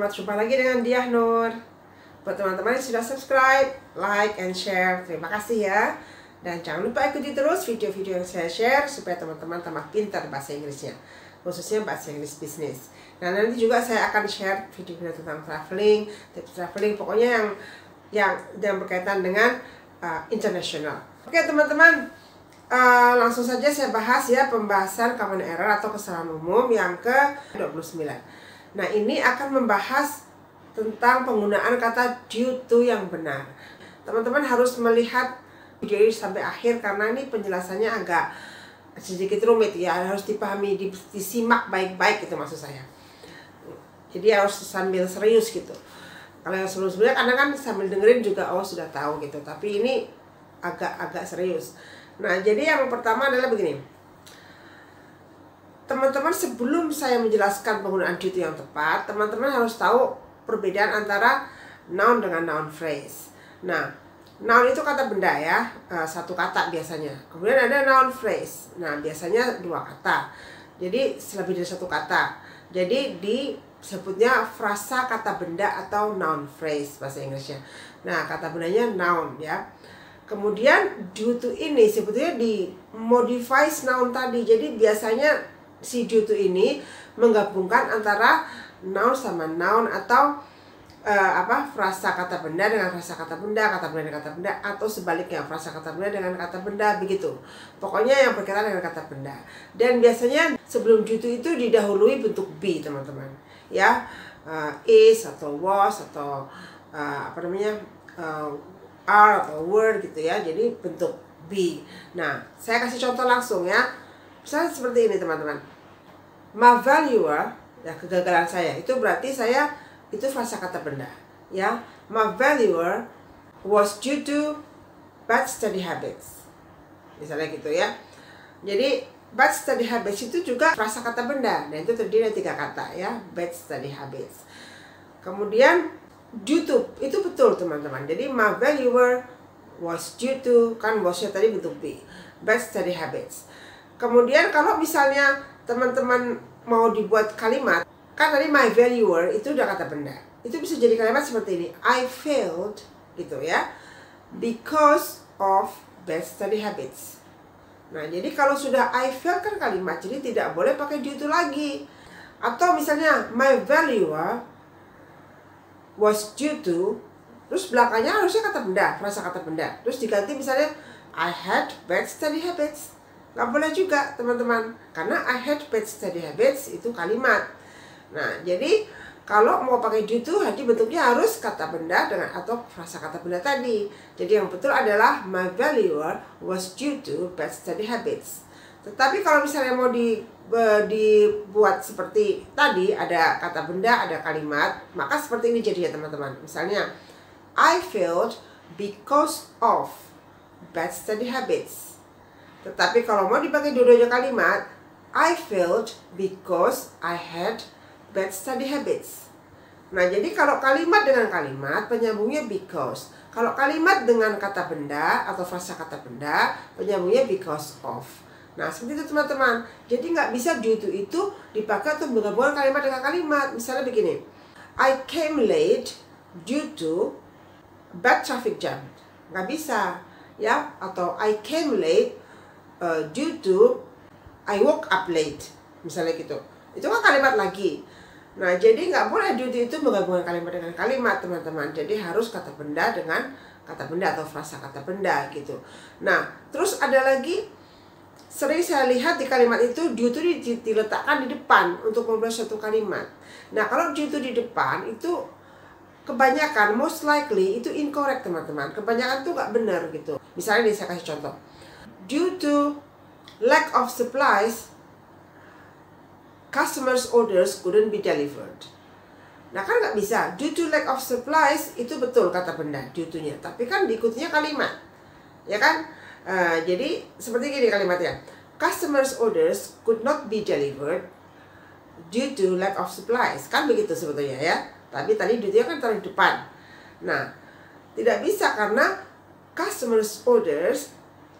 Jumpa lagi dengan Diah Nur. Buat teman-teman yang sudah subscribe, like, and share, terima kasih ya. Dan jangan lupa ikuti terus video-video yang saya share supaya teman-teman tambah pintar bahasa Inggrisnya, khususnya bahasa Inggris bisnis. Nah, nanti juga saya akan share video-video tentang traveling, tips traveling, pokoknya yang berkaitan dengan internasional. Oke teman-teman, langsung saja saya bahas ya pembahasan common error atau kesalahan umum yang ke-29. Nah, ini akan membahas tentang penggunaan kata due to yang benar. Teman-teman harus melihat video ini sampai akhir karena ini penjelasannya agak sedikit rumit ya, harus dipahami, disimak baik-baik gitu maksud saya. Jadi harus sambil serius gitu. Kalau yang sebelum-sebelumnya karena kan sambil dengerin juga sudah tahu gitu, tapi ini agak serius. Nah, jadi yang pertama adalah begini. Teman-teman, sebelum saya menjelaskan penggunaan due to yang tepat, teman-teman harus tahu perbedaan antara noun dengan noun phrase. Nah, noun itu kata benda ya, satu kata biasanya. Kemudian ada noun phrase. Nah, biasanya dua kata. Jadi lebih dari satu kata. Jadi disebutnya frasa kata benda atau noun phrase bahasa Inggrisnya. Nah, kata bendanya noun ya. Kemudian due to ini sebetulnya dimodify noun tadi. Jadi biasanya si due to ini menggabungkan antara noun sama noun atau frasa kata benda dengan frasa kata benda dengan kata benda, atau sebaliknya frasa kata benda dengan kata benda, begitu. Pokoknya yang berkaitan dengan kata benda. Dan biasanya sebelum due to itu didahului bentuk be, teman-teman. Ya, is atau was atau are atau were gitu ya. Jadi bentuk be. Nah, saya kasih contoh langsung ya. Misalnya seperti ini, teman-teman. My failure, ya kegagalan saya, itu berarti saya itu frasa kata benda ya. My failure was due to bad study habits, misalnya gitu ya. Jadi bad study habits itu juga frasa kata benda, dan itu terdiri dari 3 kata ya, bad study habits. Kemudian due to itu betul teman-teman. Jadi my failure was due to, kan wasnya tadi bentuk be, bad study habits. Kemudian kalau misalnya teman-teman mau dibuat kalimat, kan tadi my valuer itu udah kata benda. Itu bisa jadi kalimat seperti ini. I failed gitu ya, because of bad study habits. Nah, jadi kalau sudah I failed kan kalimat, jadi tidak boleh pakai due to lagi. Atau misalnya my valuer was due to, terus belakangnya harusnya kata benda, frasa kata benda. Terus diganti misalnya I had bad study habits. Nggak boleh juga teman-teman, karena I had bad study habits itu kalimat. Nah, jadi kalau mau pakai due to, jadi bentuknya harus kata benda dengan atau frasa kata benda tadi. Jadi yang betul adalah my valuer was due to bad study habits. Tetapi kalau misalnya mau dibuat seperti tadi, ada kata benda, ada kalimat, maka seperti ini jadinya teman-teman. Misalnya I failed because of bad study habits. Tetapi kalau mau dipakai dua-duanya kalimat, I failed because I had bad study habits. Nah, jadi kalau kalimat dengan kalimat, penyambungnya because. Kalau kalimat dengan kata benda atau frasa kata benda, penyambungnya because of. Nah, seperti itu teman-teman. Jadi nggak bisa due to itu dipakai untuk menggabungkan kalimat dengan kalimat. Misalnya begini, I came late due to bad traffic jam. Nggak bisa ya. Atau I came late due to I woke up late, misalnya gitu. Itu kan kalimat lagi. Nah, jadi nggak boleh due to itu menggabungkan kalimat dengan kalimat, teman-teman. Jadi harus kata benda dengan kata benda atau frasa kata benda gitu. Nah, terus ada lagi, sering saya lihat di kalimat itu due to diletakkan di depan untuk memulai suatu kalimat. Nah, kalau due to di depan itu kebanyakan, most likely itu incorrect teman-teman. Kebanyakan tuh nggak benar gitu. Misalnya nih, saya kasih contoh. Due to lack of supplies, customers' orders couldn't be delivered. Nah, kan nggak bisa. Due to lack of supplies itu betul kata benda due to-nya, tapi kan diikutinya kalimat, ya kan? Jadi seperti gini kalimatnya. Customers' orders could not be delivered due to lack of supplies. Kan begitu sebetulnya ya. Tapi tadi due to-nya kan taruh di depan. Nah, tidak bisa karena customers' orders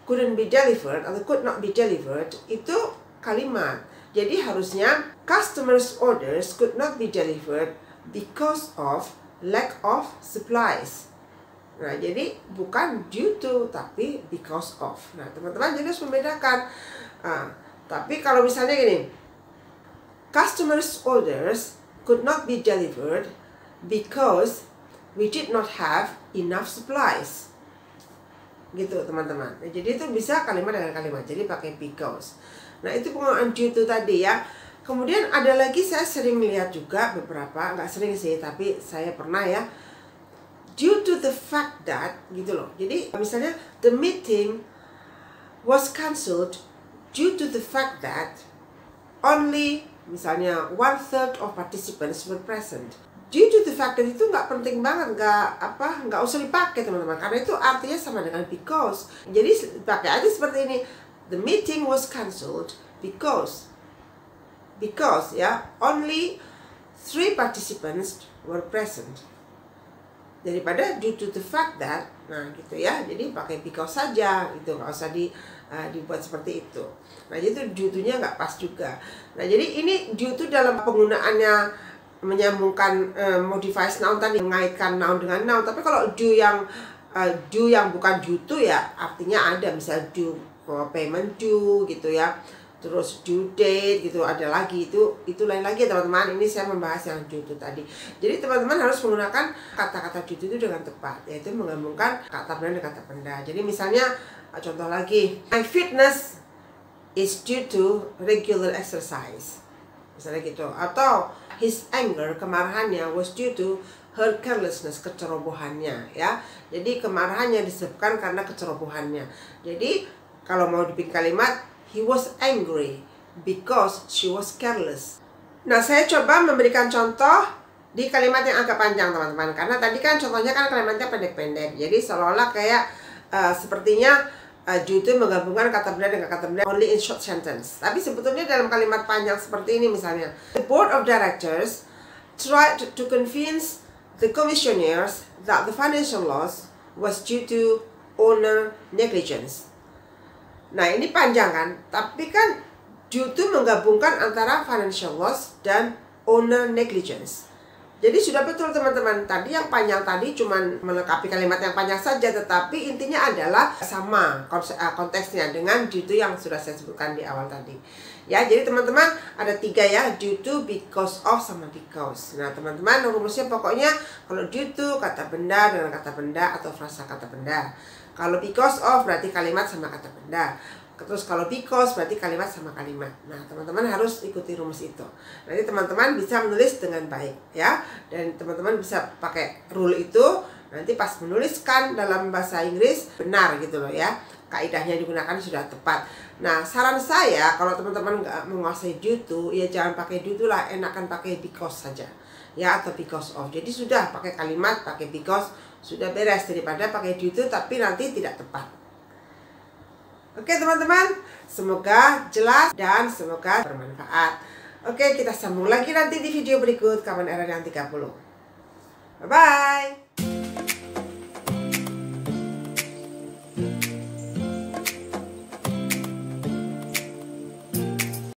couldn't be delivered atau could not be delivered itu kalimat. Jadi harusnya customers' orders could not be delivered because of lack of supplies. Nah, jadi bukan due to, tapi because of. Nah, teman-teman jadi harus membedakan. Tapi kalau misalnya gini, customers' orders could not be delivered because we did not have enough supplies. Gitu, teman-teman. Nah, jadi itu bisa kalimat dengan kalimat. Jadi pakai because. Nah, itu penggunaan due to tadi ya. Kemudian ada lagi saya sering lihat juga beberapa, nggak sering sih, tapi saya pernah ya. Due to the fact that, gitu loh. Jadi misalnya the meeting was cancelled due to the fact that only misalnya 1/3 of participants were present. Due to the fact that itu nggak penting banget, nggak usah dipakai teman-teman, karena itu artinya sama dengan because. Jadi pakai aja seperti ini. The meeting was cancelled because ya only 3 participants were present. Daripada due to the fact that, nah gitu ya, jadi pakai because saja gitu, nggak usah dibuat seperti itu. Nah jadi itu due to-nya nggak pas juga. Nah jadi ini due to dalam penggunaannya menyambungkan modified noun tadi, mengaitkan noun dengan noun. Tapi kalau due yang bukan due to ya artinya ada, misalnya due payment due gitu ya, terus due date gitu, ada lagi itu lain lagi ya teman-teman. Ini saya membahas yang due to tadi. Jadi teman-teman harus menggunakan kata-kata due to itu dengan tepat, yaitu menggabungkan kata benda dan kata benda. Jadi misalnya contoh lagi, my fitness is due to regular exercise, misalnya gitu. Atau his anger, kemarahannya, was due to her carelessness, kecerobohannya ya. Jadi kemarahannya disebabkan karena kecerobohannya. Jadi kalau mau dibikin kalimat, he was angry because she was careless. Nah, saya coba memberikan contoh di kalimat yang agak panjang, teman-teman. Karena tadi kan contohnya kan kalimatnya pendek-pendek. Jadi seolah-olah kayak sepertinya due to menggabungkan kata benda dengan kata benda only in short sentence. Tapi sebetulnya dalam kalimat panjang seperti ini misalnya, the board of directors tried to convince the commissioners that the financial loss was due to owner negligence. Nah ini panjang kan, tapi kan due to menggabungkan antara financial loss dan owner negligence. Jadi sudah betul teman-teman, tadi yang panjang tadi cuman melengkapi kalimat yang panjang saja, tetapi intinya adalah sama konteksnya dengan due to yang sudah saya sebutkan di awal tadi. Ya, jadi teman-teman ada 3 ya, due to, because of, sama because. Nah teman-teman rumusnya pokoknya kalau due to kata benda dengan kata benda atau frasa kata benda. Kalau because of berarti kalimat sama kata benda. Terus kalau because berarti kalimat sama kalimat. Nah teman-teman harus ikuti rumus itu. Nanti teman-teman bisa menulis dengan baik ya. Dan teman-teman bisa pakai rule itu. Nanti pas menuliskan dalam bahasa Inggris benar gitu loh ya. Kaidahnya digunakan sudah tepat. Nah saran saya kalau teman-teman nggak menguasai due to, ya jangan pakai due to lah. Enakan pakai because saja ya, atau because of. Jadi sudah pakai kalimat, pakai because, sudah beres daripada pakai due to tapi nanti tidak tepat. Oke teman-teman, semoga jelas dan semoga bermanfaat. Oke, kita sambung lagi nanti di video berikut Kapan Era yang 30. Bye-bye.